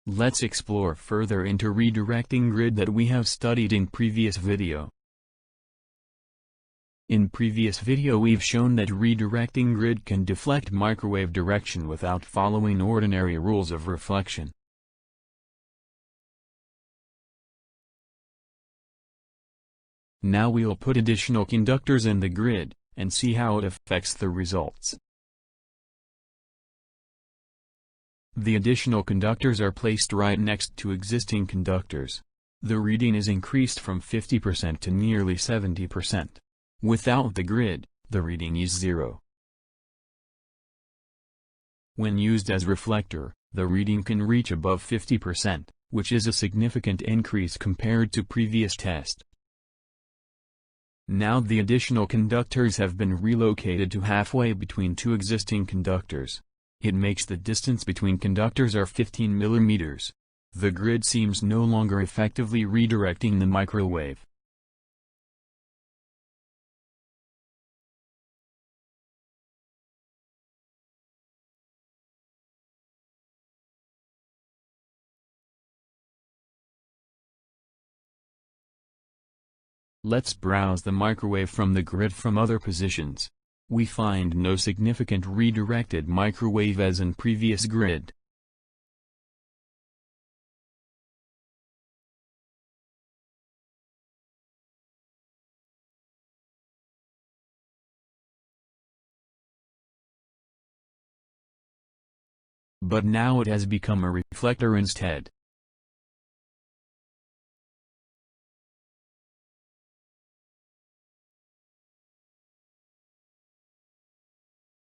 Let's explore further into redirecting grid that we have studied in previous video. In previous video we've shown that redirecting grid can deflect microwave direction without following ordinary rules of reflection. Now we'll put additional conductors in the grid, and see how it affects the results. The additional conductors are placed right next to existing conductors. The reading is increased from 50% to nearly 70%. Without the grid, the reading is 0. When used as reflector, the reading can reach above 50%, which is a significant increase compared to previous test. Now the additional conductors have been relocated to halfway between two existing conductors. It makes the distance between conductors are 15 mm. The grid seems no longer effectively redirecting the microwave. Let's browse the microwave from the grid from other positions. We find no significant redirected microwave as in previous grid. But now it has become a reflector instead.